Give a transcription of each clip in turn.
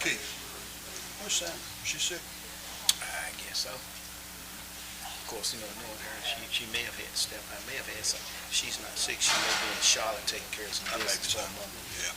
Keith? Where's Sam? She's sick? I guess so. Of course, knowing her, she may have had to step out, may have had some. If she's not sick, she may be in Charlotte taking care of some I business think so. for a moment. Yeah.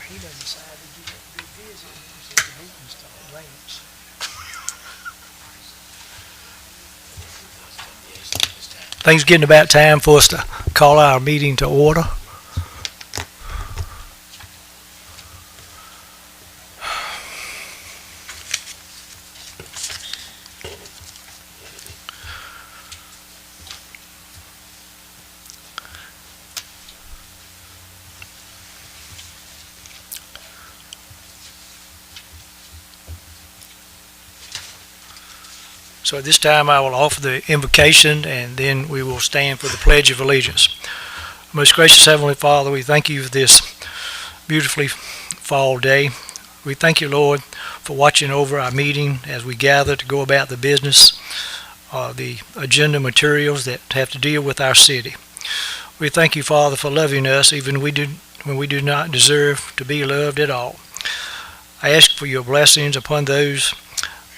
He done decided to get a big visit. He said the meeting started late. Things getting about time for us to call our meeting to order. So at this time, I will offer the invocation, and then we will stand for the Pledge of Allegiance. Most gracious Heavenly Father, we thank you for this beautifully fall day. We thank you, Lord, for watching over our meeting as we gather to go about the business, the agenda materials that have to deal with our city. We thank you, Father, for loving us even when we do not deserve to be loved at all. I ask for your blessings upon those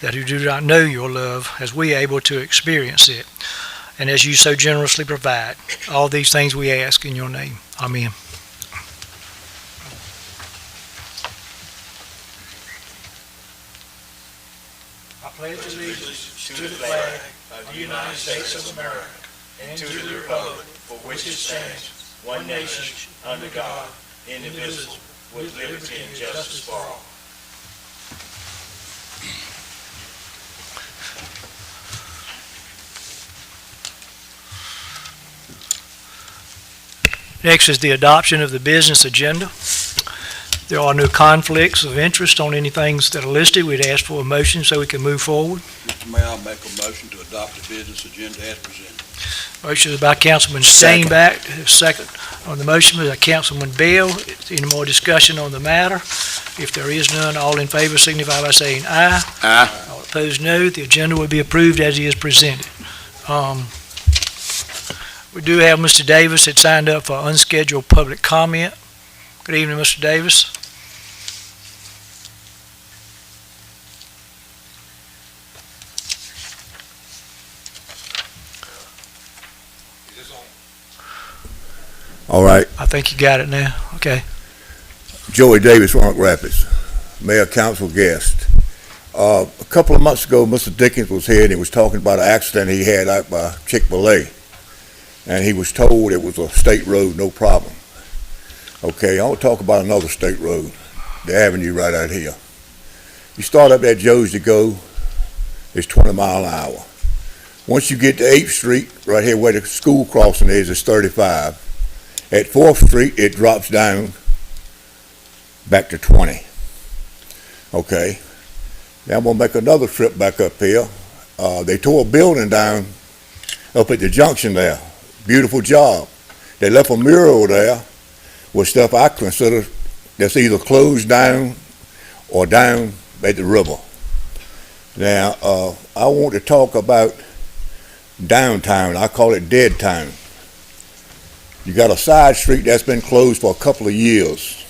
that who do not know your love, as we are able to experience it, and as you so generously provide. All these things we ask in your name. Amen. I pledge allegiance to the flag of the United States of America and to the republic for which it stands, one nation, under God, indivisible, with liberty and justice for all. Next is the adoption of the business agenda. There are no conflicts of interest on any things that are listed. We'd ask for a motion so we can move forward. Mr. Mayor, I'll make a motion to adopt the business agenda as presented. Motion is by Councilman Steinbach. Second on the motion is by Councilman Bell. Any more discussion on the matter? If there is none, all in favor signify by saying aye. Aye. All opposed, no. The agenda will be approved as it is presented. We do have Mr. Davis that signed up for unscheduled public comment. Good evening, Mr. Davis. All right, I think you got it now. Okay. Joey Davis, Roanoke Rapids, Mayor Council guest. A couple of months ago, Mr. Dickens was here and he was talking about an accident he had out by Chick-fil-A. And he was told it was a state road, no problem. Okay, I want to talk about another state road, the avenue right out here. You start up at Joe's to go, it's 20 mile an hour. Once you get to 8th Street, right here where the school crossing is, it's 35. At 4th Street, it drops down back to 20. Okay, now I'm gonna make another trip back up here. They tore a building down up at the junction there. Beautiful job. They left a mural there with stuff I consider that's either closed down or down at the river. Now, I want to talk about downtown. I call it dead town. You got a side street that's been closed for a couple of years.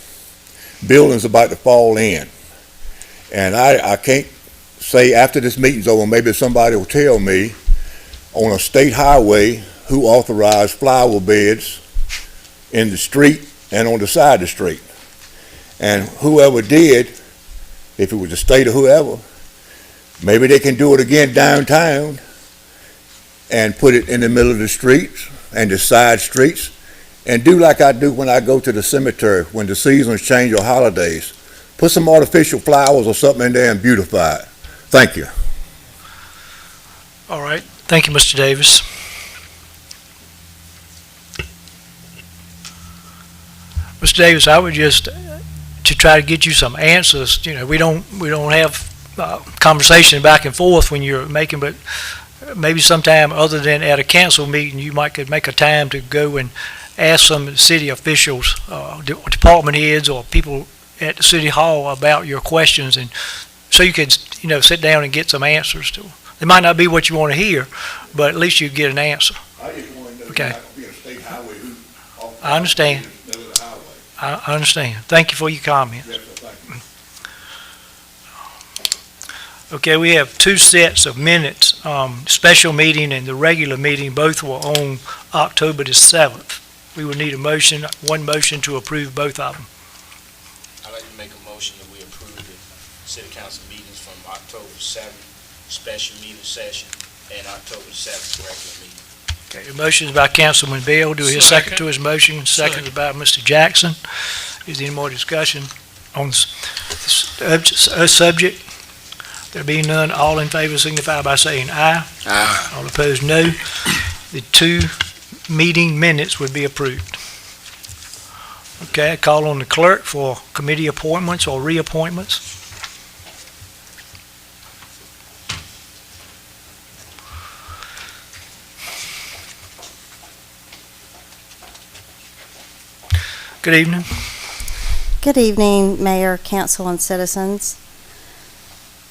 Buildings about to fall in. And I can't say after this meeting's over, maybe somebody will tell me on a state highway who authorized flower beds in the street and on the side of the street. And whoever did, if it was the state or whoever, maybe they can do it again downtown and put it in the middle of the streets and the side streets and do like I do when I go to the cemetery when the seasons change or holidays. Put some artificial flowers or something in there and beautify it. Thank you. All right. Thank you, Mr. Davis. Mr. Davis, I would just to try to get you some answers. You know, we don't have conversation back and forth when you're making, but maybe sometime other than at a council meeting, you could make a time to go and ask some city officials, department heads or people at the city hall about your questions, and so you can, sit down and get some answers to them. It might not be what you want to hear, but at least you get an answer. I just want to know, Okay. not gonna be a state highway, who? I understand. Middle of the highway. I understand. Thank you for your comment. Yes, sir, thank you. Okay, we have two sets of minutes, special meeting and the regular meeting, both were on October the 7th. We would need one motion to approve both of them. I'd like to make a motion that we approve the city council meetings from October 7th, special meeting session, and October 7th, regular meeting. Okay, a motion is by Councilman Bell. Do we hear a second to his motion? Second is by Mr. Jackson. Is there any more discussion on this subject? There being none, all in favor signify by saying aye. Aye. All opposed, no. The two meeting minutes would be approved. Okay, I call on the clerk for committee appointments or reappointments. Good evening. Good evening, Mayor, Council, and citizens.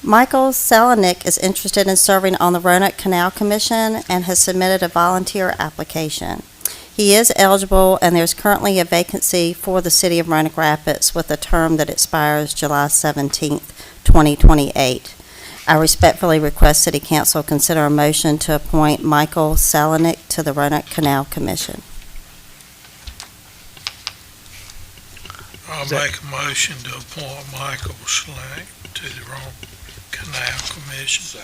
Michael Selenick is interested in serving on the Roanoke Canal Commission and has submitted a volunteer application. He is eligible, and there's currently a vacancy for the city of Roanoke Rapids with a term that expires July 17th, 2028. I respectfully request City Council consider a motion to appoint Michael Selenick to the Roanoke Canal Commission. I'll make a motion to appoint Michael Slack to the Roanoke Canal Commission.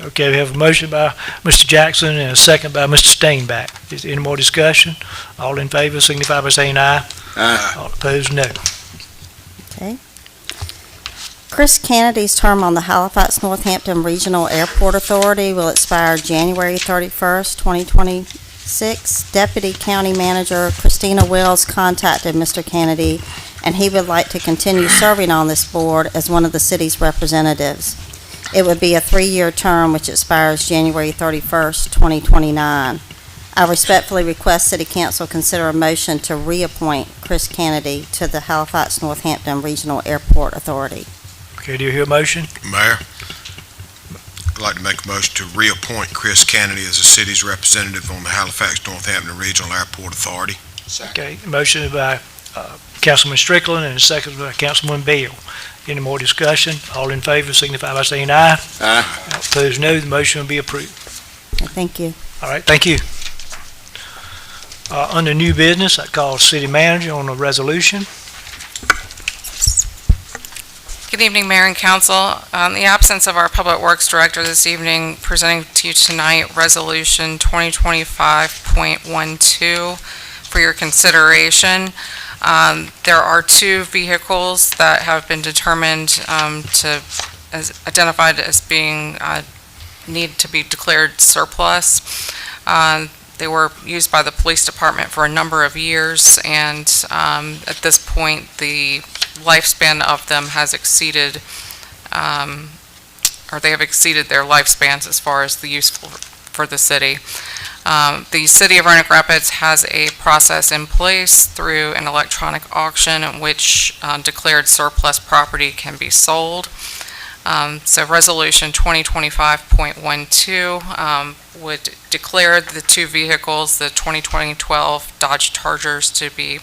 Okay, we have a motion by Mr. Jackson and a second by Mr. Steinbach. Is there any more discussion? All in favor signify by saying aye. Aye. All opposed, no. Okay. Chris Kennedy's term on the Halifax Northampton Regional Airport Authority will expire January 31st, 2026. Deputy County Manager Christina Wills contacted Mr. Kennedy, and he would like to continue serving on this board as one of the city's representatives. It would be a 3-year term which expires January 31st, 2029. I respectfully request City Council consider a motion to reappoint Chris Kennedy to the Halifax Northampton Regional Airport Authority. Okay, do you hear a motion? Mayor, I'd like to make a motion to reappoint Chris Kennedy as the city's representative on the Halifax Northampton Regional Airport Authority. Okay, motion is by Councilman Strickland and a second by Councilman Bell. Any more discussion? All in favor signify by saying aye. Aye. All opposed, no. The motion will be approved. Okay, thank you. All right, thank you. Under new business, I call city manager on a resolution. Good evening, Mayor and Council. In the absence of our Public Works Director this evening, presenting to you tonight Resolution 2025.12 for your consideration. There are two vehicles that have been determined identified as being need to be declared surplus. They were used by the police department for a number of years, and at this point, the lifespan of them has exceeded, or they have exceeded their lifespans as far as the use for the city. The City of Roanoke Rapids has a process in place through an electronic auction in which declared surplus property can be sold. So Resolution 2025.12 would declare the two vehicles, the 2012 Dodge Chargers, to be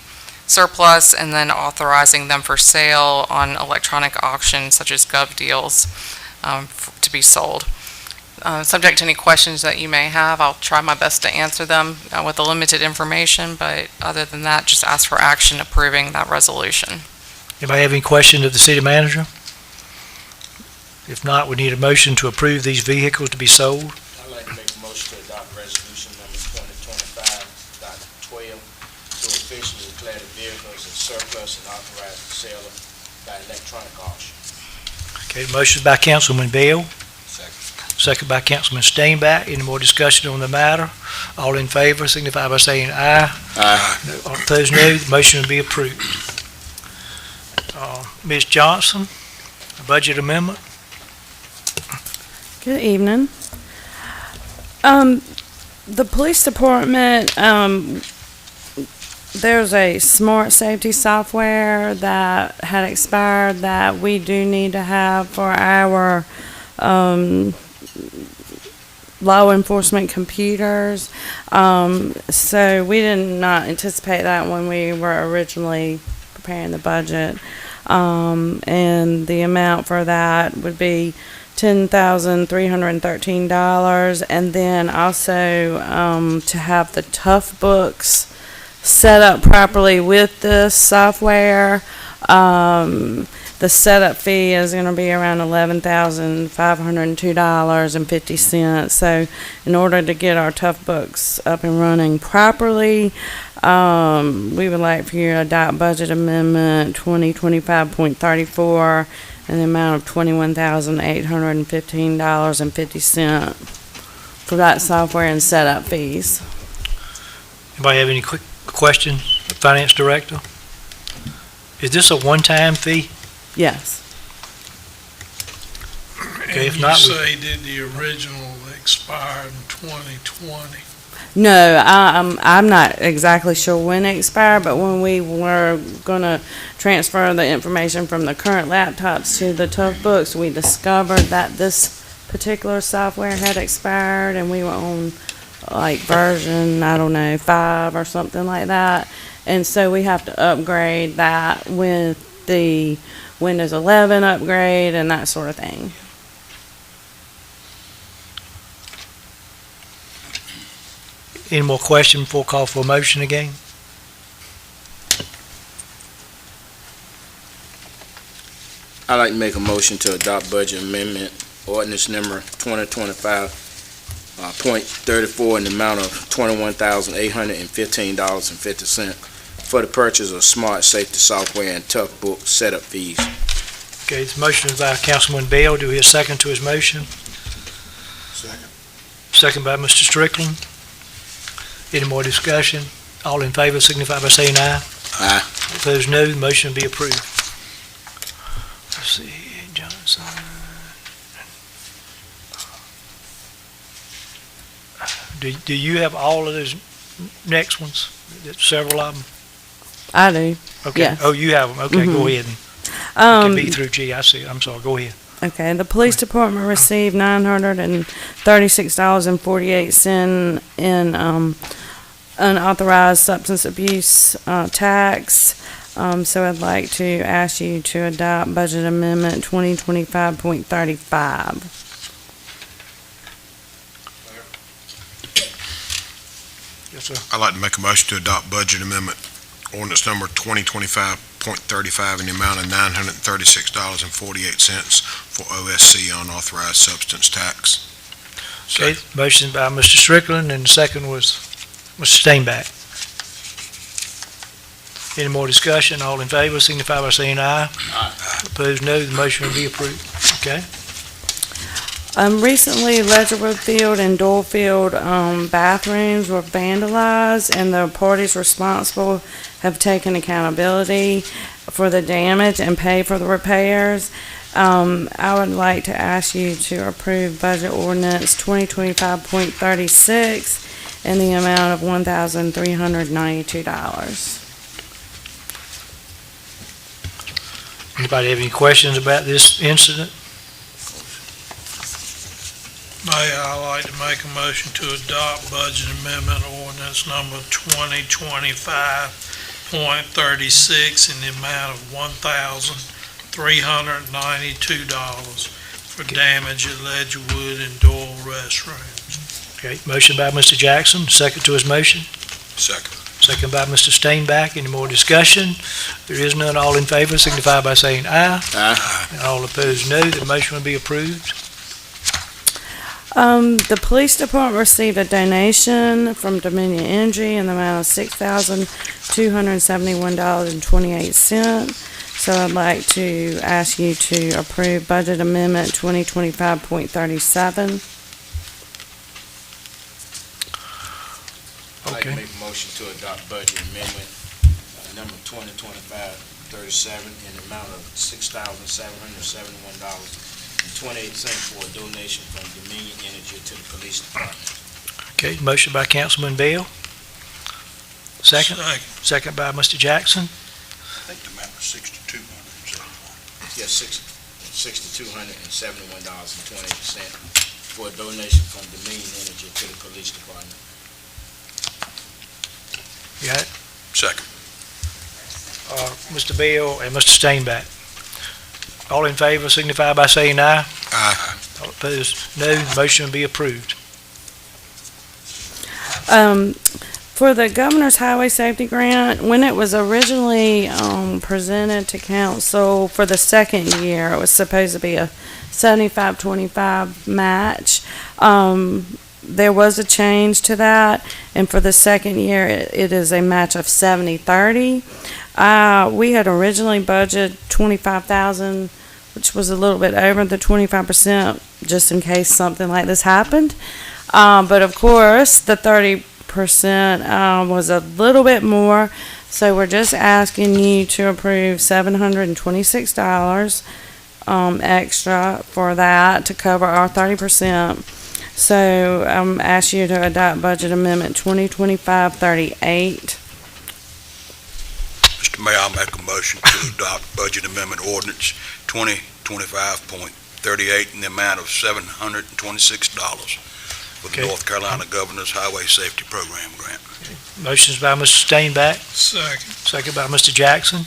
surplus, and then authorizing them for sale on electronic auctions such as Gov Deals to be sold. Subject to any questions that you may have, I'll try my best to answer them with the limited information, but other than that, just ask for action approving that resolution. Anybody have any questions of the city manager? If not, we need a motion to approve these vehicles to be sold. I'd like to make a motion to adopt resolution number 2025.12 to officially declare the vehicles as surplus and authorize the sale by electronic auction. Okay, the motion is by Councilman Bell. Second by Councilman Steinbach. Any more discussion on the matter? All in favor signify by saying aye. Aye. All opposed, no. The motion will be approved. Ms. Johnson, a budget amendment. Good evening. The police department, there's a smart safety software that had expired that we do need to have for our, law enforcement computers. So we did not anticipate that when we were originally preparing the budget. And the amount for that would be $10,313, and then also to have the tough books set up properly with this software. The setup fee is going to be around $11,502.50. So, in order to get our tough books up and running properly, we would like for you to adopt budget amendment 2025.34 in the amount of $21,815.50 for that software and setup fees. Anybody have any quick questions, Finance Director? Is this a one-time fee? Yes. Okay, if And not, you say did the original expire in 2020? No, I'm not exactly sure when it expired, but when we were going to transfer the information from the current laptops to the tough books, we discovered that this particular software had expired, and we were on like version, I don't know, 5 or something like that. And so we have to upgrade that with the Windows 11 upgrade and that sort of thing. any more questions before call for a motion again? I'd like to make a motion to adopt budget amendment ordinance number 2025.34 in the amount of $21,815.50 for the purchase of smart safety software and tough book setup fees. Okay, this motion is by Councilman Bell. Do we have a second to his motion? Second. Second by Mr. Strickland. Any more discussion? All in favor signify by saying aye. Aye. Opposed, no. The motion will be approved. Let's see, Johnson. Do you have all of those next ones? Several of them? I do. Okay. Yes. Oh, you have them. Okay, go ahead. Okay, B through G, I see. I'm sorry, go ahead. Okay, the police department received $936.48 in unauthorized substance abuse tax. So I'd like to ask you to adopt budget amendment 2025.35. Yes, sir. I'd like to make a motion to adopt budget amendment ordinance number 2025.35 in the amount of $936.48 for OSC unauthorized substance tax. Okay, motion by Mr. Strickland, and the second was Mr. Steinbach. Any more discussion? All in favor signify by saying aye. Aye. Opposed, no. The motion will be approved. Okay. Recently, Ledgerwood Field and Dole Field bathrooms were vandalized, and the parties responsible have taken accountability for the damage and pay for the repairs. I would like to ask you to approve budget ordinance 2025.36 in the amount of $1,392. Anybody have any questions about this incident? Mayor, I'd like to make a motion to adopt budget amendment ordinance number 2025.36 in the amount of $1,392 for damage at Ledgerwood and Doyle restrooms. Okay, motion by Mr. Jackson, second to his motion. Second. Second by Mr. Steinbach. Any more discussion? There is none. All in favor signify by saying aye. Aye. And all opposed, no. The motion will be approved. The police department received a donation from Dominion Energy in the amount of $6,271.28. So I'd like to ask you to approve budget amendment 2025.37. I'd like to Okay. make a motion to adopt budget amendment number 2025-37 in the amount of $6,771.28 for a donation from Okay, motion by Councilman Bell. Second by Mr. Jackson. I think the amount was $6,271. Yes, $6,271.28 for a donation from Dominion Energy to the police department. You got it? Second. Mr. Bell and Mr. Steinbach. All in favor signify by saying aye. Aye. All opposed, no. The motion will be approved. For the Governor's Highway Safety Grant, when it was originally presented to council for the second year, it was supposed to be a 75-25 match. There was a change to that, and for the second year, it is a match of 70-30. We had originally budgeted $25,000, which was a little bit over the 25%, just in case something like this happened. But of course, the 30% was a little bit more, so we're just asking you to approve $726 extra for that to cover our 30%. So ask you to adopt Budget Amendment 2025-38. Mr. Mayor, I'll make a motion to adopt Budget Amendment Ordinance 2025.38 in the amount of $726 for the Okay. North Carolina Governor's Highway Safety Program grant. Motion's by Mr. Steinbach, Second. second by Mr. Jackson.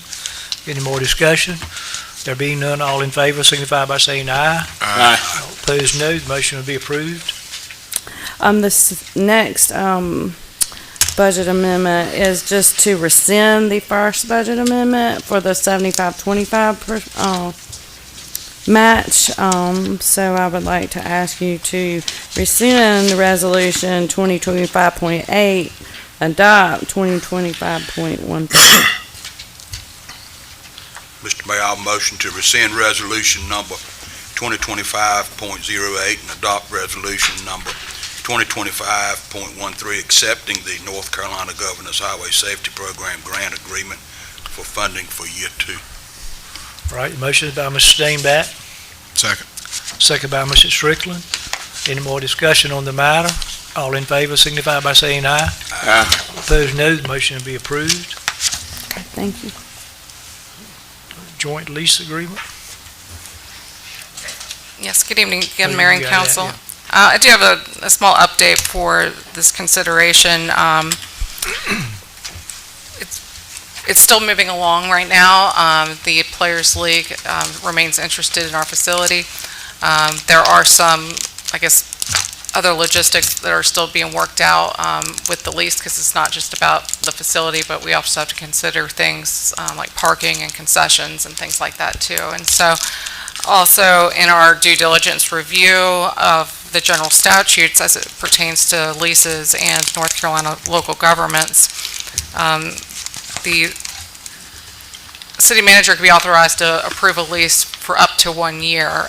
Any more discussion? There being none, all in favor signify by saying aye. Aye. All opposed, no. The motion will be approved. This next budget amendment is just to rescind the first budget amendment for the 75-25 match. So I would like to ask you to rescind Resolution 2025.8, adopt 2025.13. Mr. Mayor, I'll motion to rescind Resolution number 2025.08 and adopt Resolution number 2025.13, accepting the North Carolina Governor's Highway Safety Program grant agreement for funding for year 2. All right, motion is by Mr. Steinbach, Second. second by Mr. Strickland. Any more discussion on the matter? All in favor signify by saying aye. Aye. Opposed, no. The motion will be approved. Thank you. Joint lease agreement. Yes, good evening again, Oh, Mayor you and got that, Council. yeah. I do have a small update for this consideration. It's still moving along right now. The Players League remains interested in our facility. There are some, I guess, other logistics that are still being worked out with the lease, because it's not just about the facility, but we also have to consider things like parking and concessions and things like that too. And so also in our due diligence review of the general statutes as it pertains to leases and North Carolina local governments, the city manager can be authorized to approve a lease for up to 1 year,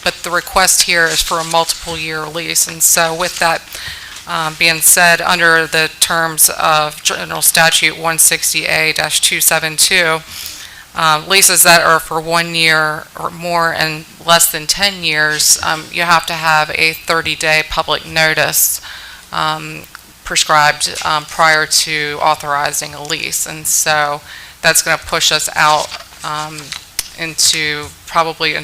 but the request here is for a multiple-year lease. And so with that being said, under the terms of General Statute 160A-272, leases that are for 1 year or more and less than 10 years, you have to have a 30-day public notice prescribed prior to authorizing a lease. And so that's going to push us out into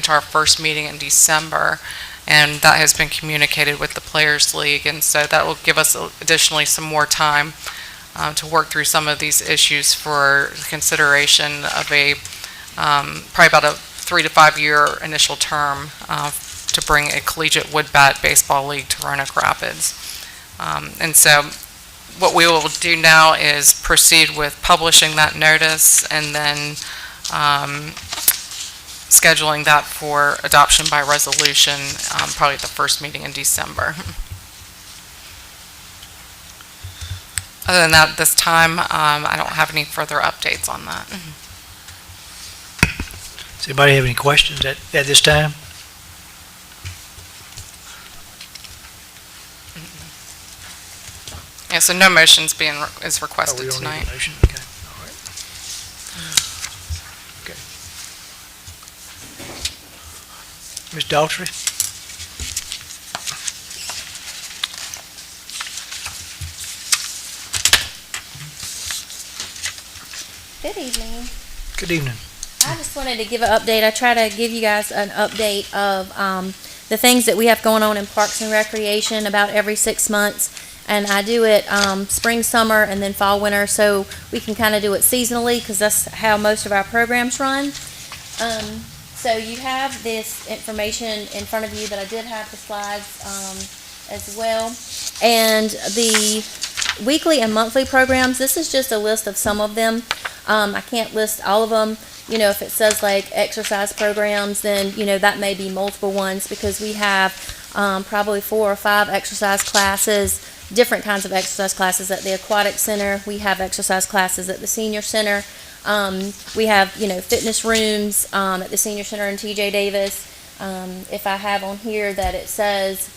our first meeting in December, and that has been communicated with the Players League, and so that will give us additionally some more time to work through some of these issues for consideration of a probably about a 3 to 5 year initial term to bring a collegiate wood bat baseball league to Roanoke Rapids. And so what we will do now is proceed with publishing that notice and then scheduling that for adoption by resolution, probably at the first meeting in December. Other than that, this time, I don't have any further updates on that. Does anybody have any questions at this time? Yeah, so no motions is Oh, we requested don't need tonight. a motion? Okay, all right. Okay. Ms. Daughtry? Good evening. Good evening. I just wanted to give an update. I try to give you guys an update of the things that we have going on in Parks and Recreation about every 6 months. And I do it spring, summer, and then fall, winter, so we can kind of do it seasonally because that's how most of our programs run. So you have this information in front of you, but I did have the slides as well. And the weekly and monthly programs, this is just a list of some of them. I can't list all of them. You know, if it says like exercise programs, then, you know, that may be multiple ones because we have probably 4 or 5 exercise classes, different kinds of exercise classes at the aquatic center. We have exercise classes at the senior center. We have, you know, fitness rooms at the senior center in TJ Davis. If I have on here that it says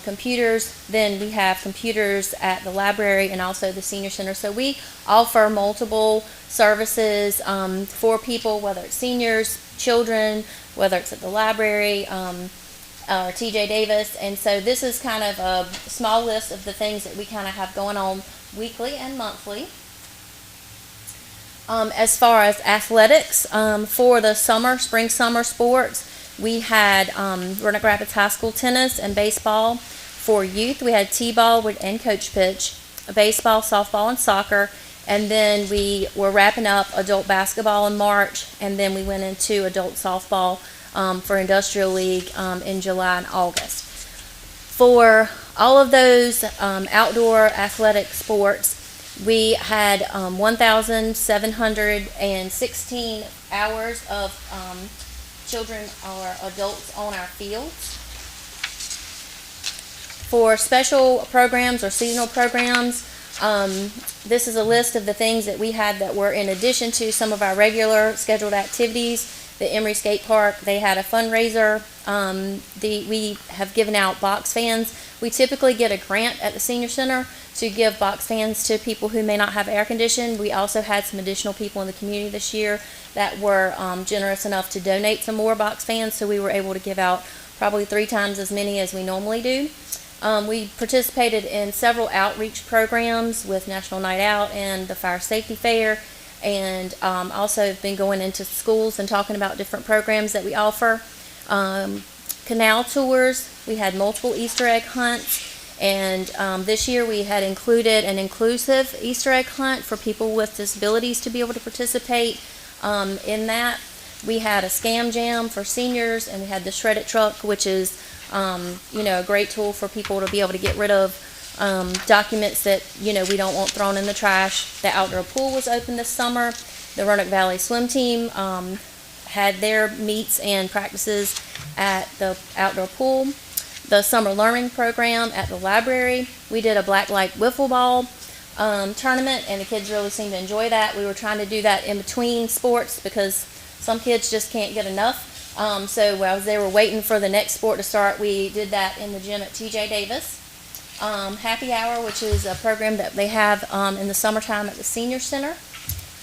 computers, then we have computers at the library and also the senior center. So we offer multiple services for people, whether it's seniors, children, whether it's at the library, or TJ Davis. And so this is kind of a small list of the things that we kind of have going on weekly and monthly. As far as athletics, for the spring, summer sports, we had Roanoke Rapids High School tennis and baseball. For youth, we had t-ball and coach pitch, baseball, softball, and soccer. And then we were wrapping up adult basketball in March, and then we went into adult softball for Industrial League in July and August. For all of those outdoor athletic sports, we had 1,716 hours of children or adults on our fields. For special programs or seasonal programs, this is a list of the things that we had that were in addition to some of our regular scheduled activities. The Emory Skate Park, they had a fundraiser. We have given out box fans. We typically get a grant at the senior center to give box fans to people who may not have air conditioning. We also had some additional people in the community this year that were generous enough to donate some more box fans, so we were able to give out probably 3 times as many as we normally do. We participated in several outreach programs with National Night Out and the Fire Safety Fair, and also have been going into schools and talking about different programs that we offer. Canal tours, we had multiple Easter egg hunts, and this year we had included an inclusive Easter egg hunt for people with disabilities to be able to participate in that. We had a scam jam for seniors, and we had the Shred It truck, which is you know, a great tool for people to be able to get rid of documents that, you know, we don't want thrown in the trash. The outdoor pool was open this summer. The Roanoke Valley swim team had their meets and practices at the outdoor pool. The summer learning program at the library, we did a black light wiffle ball tournament, and the kids really seemed to enjoy that. We were trying to do that in between sports because some kids just can't get enough. So as they were waiting for the next sport to start, we did that in the gym at TJ Davis. Happy Hour, which is a program that they have in the summertime at the senior center.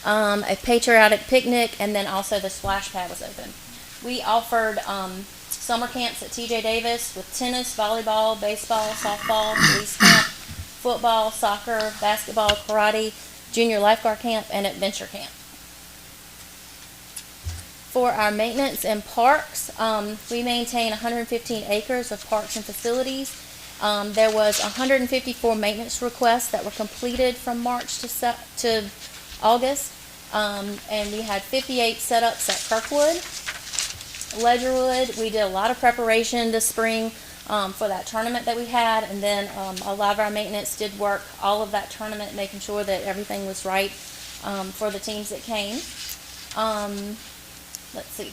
A patriotic picnic, and then also the splash pad was open. We offered summer camps at TJ Davis with tennis, volleyball, baseball, softball, police camp, football, soccer, basketball, karate, junior lifeguard camp, and adventure camp. For our maintenance and parks, we maintain 115 acres of parks and facilities. There was 154 maintenance requests that were completed from March to August, and we had 58 setups at Kirkwood. Ledgerwood, we did a lot of preparation this spring for that tournament that we had, and then a lot of our maintenance did work all of that tournament, making sure that everything was right for the teams that came. Let's see.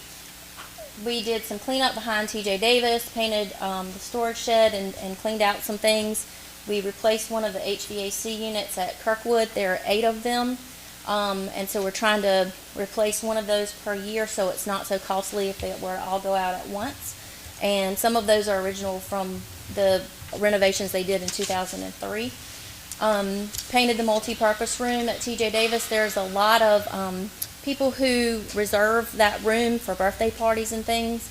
We did some cleanup behind TJ Davis, painted the storage shed and cleaned out some things. We replaced one of the HVAC units at Kirkwood. There are 8 of them. And so we're trying to replace one of those per year so it's not so costly if they were to all go out at once. And some of those are original from the renovations they did in 2003. Painted the multi-purpose room at TJ Davis. There's a lot of people who reserve that room for birthday parties and things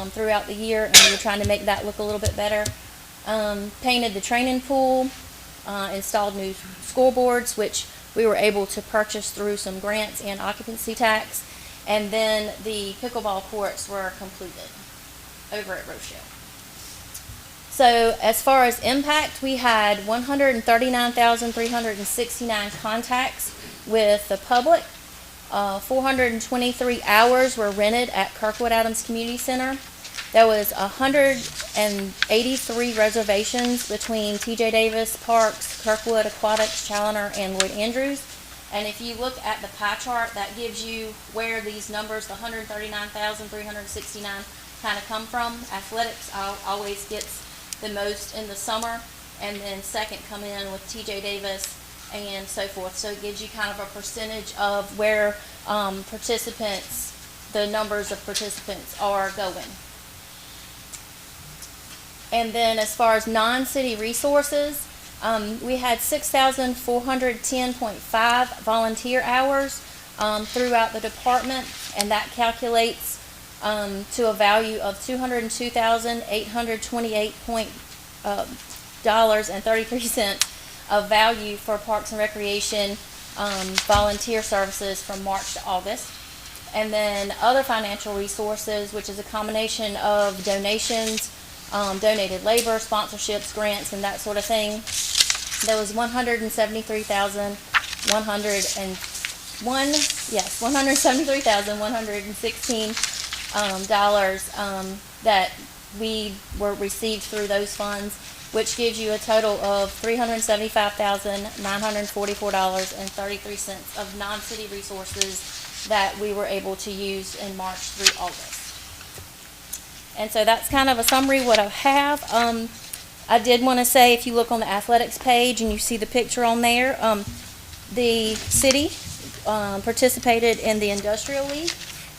throughout the year, and we were trying to make that look a little bit better. Painted the training pool, installed new scoreboards, which we were able to purchase through some grants and occupancy tax. And then the pickleball courts were completed over at Rochelle. So as far as impact, we had 139,369 contacts with the public. 423 hours were rented at Kirkwood Adams Community Center. There was 183 reservations between TJ Davis Parks, Kirkwood Aquatics, Challoner, and Lloyd Andrews. And if you look at the pie chart, that gives you where these numbers, the 139,369, kind of come from. Athletics always gets the most in the summer, and then second come in with TJ Davis and so forth. So it gives you kind of a percentage of where participants, the numbers of participants are going. And then as far as non-city resources, we had 6,410.5 volunteer hours throughout the department, and that calculates to a value of $202,828.33 of value for Parks and Recreation volunteer services from March to August. And then other financial resources, which is a combination of donations, donated labor, sponsorships, grants, and that sort of thing. There was $173,116 that we were received through those funds, which gives you a total of $375,944.33 of non-city resources that we were able to use in March through August. And so that's kind of a summary what I have. I did want to say, if you look on the athletics page and you see the picture on there, the city participated in the Industrial League,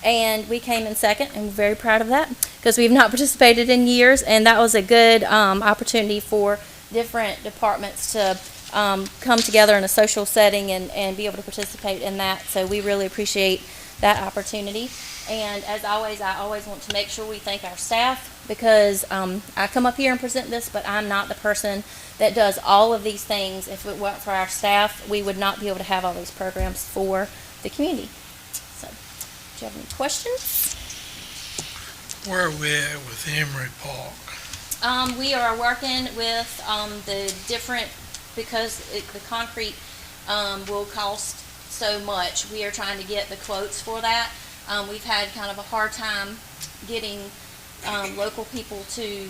and we came in second, and we're very proud of that because we've not participated in years, and that was a good opportunity for different departments to come together in a social setting and be able to participate in that. So we really appreciate that opportunity. And as always, I always want to make sure we thank our staff, because I come up here and present this, but I'm not the person that does all of these things. If it weren't for our staff, we would not be able to have all these programs for the community. So, do you have any questions? Where are we at with Emery Park? We are working with the different, because the concrete will cost so much. We are trying to get the quotes for that. We've had kind of a hard time getting local people to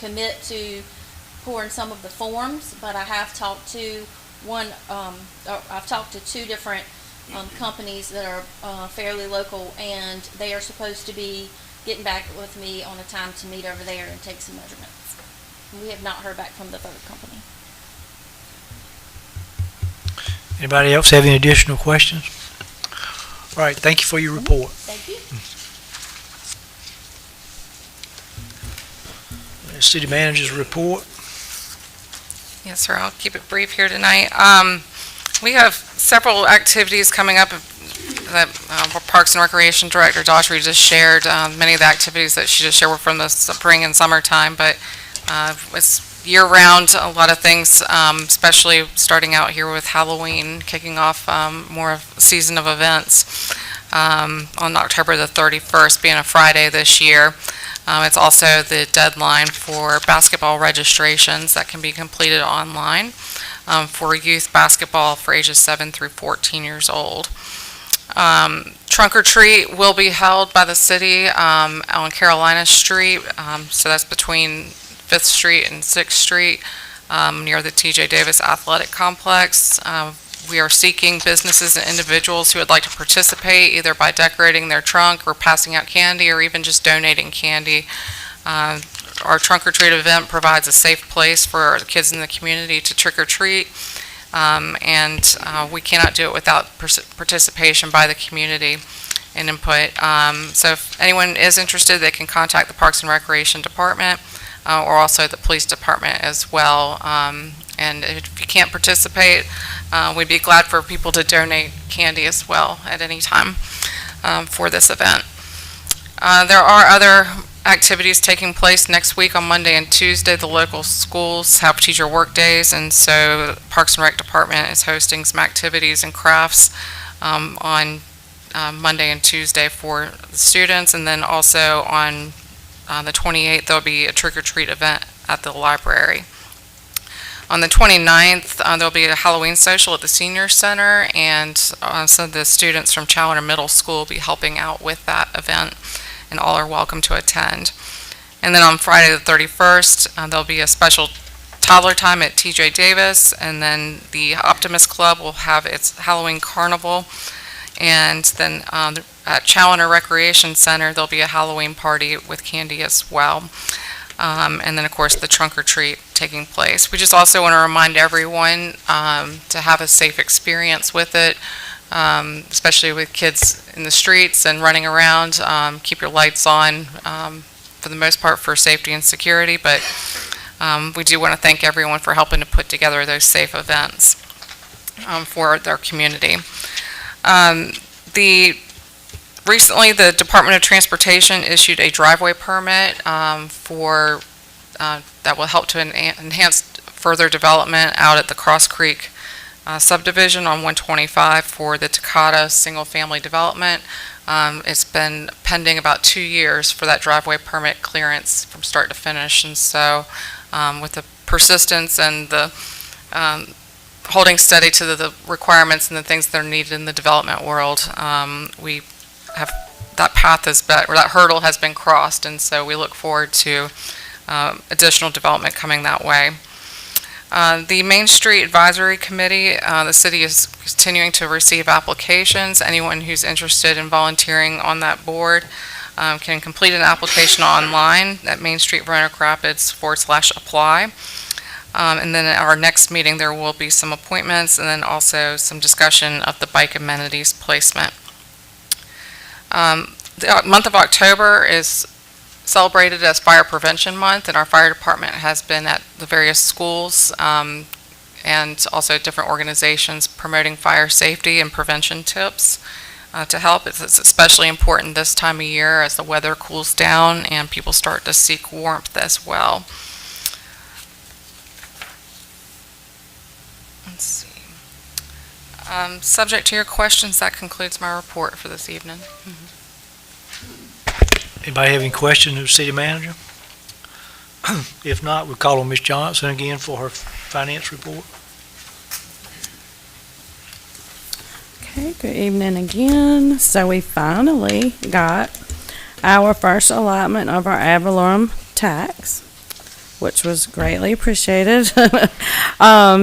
commit to pouring some of the forms, but I have talked to I've talked to two different companies that are fairly local, and they are supposed to be getting back with me on a time to meet over there and take some measurements. We have not heard back from the third company. Anybody else have any additional questions? All right, thank you for your report. Thank you. City manager's report. Yes, sir. I'll keep it brief here tonight. We have several activities coming up that Parks and Recreation Director Daughtry just shared. Many of the activities that she just shared were from the spring and summertime, but it's year-round, a lot of things, especially starting out here with Halloween, kicking off more of a season of events on October the 31st, being a Friday this year. It's also the deadline for basketball registrations that can be completed online for youth basketball for ages 7 through 14 years old. Trunk or treat will be held by the city on Carolina Street, so that's between 5th Street and 6th Street, near the TJ Davis Athletic Complex. We are seeking businesses and individuals who would like to participate, either by decorating their trunk or passing out candy or even just donating candy. Our trunk or treat event provides a safe place for the kids in the community to trick or treat, and we cannot do it without participation by the community and input. So if anyone is interested, they can contact the Parks and Recreation Department or also the Police Department as well. And if you can't participate, we'd be glad for people to donate candy as well at any time for this event. There are other activities taking place next week on Monday and Tuesday. The local schools have teacher work days, and so Parks and Rec Department is hosting some activities and crafts on Monday and Tuesday for the students, and then also on the 28th, there'll be a trick-or-treat event at the library. On the 29th, there'll be a Halloween social at the Senior Center, and some of the students from Challoner Middle School will be helping out with that event, and all are welcome to attend. And then on Friday the 31st, there'll be a special toddler time at TJ Davis, and then the Optimist Club will have its Halloween carnival. And then at Challoner Recreation Center, there'll be a Halloween party with candy as well. And then, of course, the trunk or treat taking place. We just also want to remind everyone to have a safe experience with it, especially with kids in the streets and running around. Keep your lights on for the most part for safety and security, but we do want to thank everyone for helping to put together those safe events for their community. Recently, the Department of Transportation issued a driveway permit that will help to enhance further development out at the Cross Creek subdivision on 125 for the Takata single-family development. It's been pending about 2 years for that driveway permit clearance from start to finish, and so with the persistence and the holding steady to the requirements and the things that are needed in the development world, we have that that hurdle has been crossed, and so we look forward to additional development coming that way. The Main Street Advisory Committee, the city is continuing to receive applications. Anyone who's interested in volunteering on that board can complete an application online at Main Street Roanoke Rapids /apply. And then at our next meeting, there will be some appointments and then also some discussion of the bike amenities placement. The month of October is celebrated as Fire Prevention Month, and our fire department has been at the various schools and also different organizations promoting fire safety and prevention tips to help. It's especially important this time of year as the weather cools down and people start to seek warmth as well. Let's see. Subject to your questions, that concludes my report for this evening. Anybody have any questions of the city manager? If not, we'll call on Ms. Johnson again for her finance report. Okay, good evening again. So we finally got our first allotment of our ad valorem tax, which was greatly appreciated.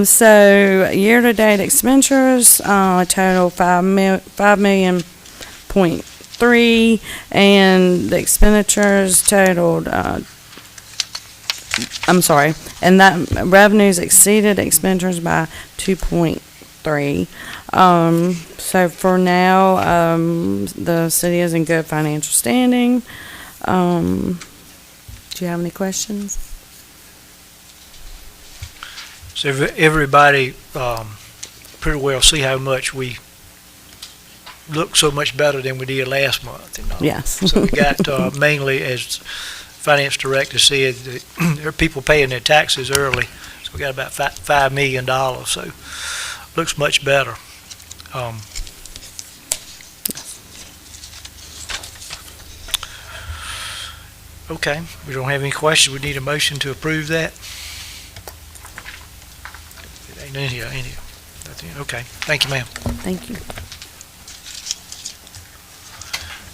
So year-to-date expenditures, total $5.3 and the expenditures totaled, and that revenues exceeded expenditures by 2.3. So for now, the city is in good financial standing. Do you have any questions? So everybody pretty well see how much we look so much better than we did last month. Yes. So we got mainly, as finance director said, there are people paying their taxes early. So we got about $5 million. So looks much better. Okay, we don't have any questions. We need a motion to approve that. It ain't in here, ain't it? Okay, thank you, ma'am. Thank you.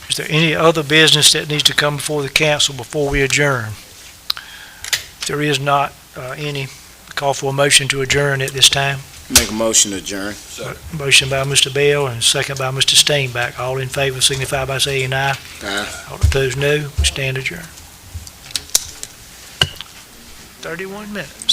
Is there any other business that needs to come before the council before we adjourn? If there is not any, call for a motion to adjourn at this time. Make a motion to adjourn. Motion by Mr. Bell and second by Mr. Steinbach. All in favor signify by saying aye. Aye. All opposed, no. We stand adjourned. 31 minutes.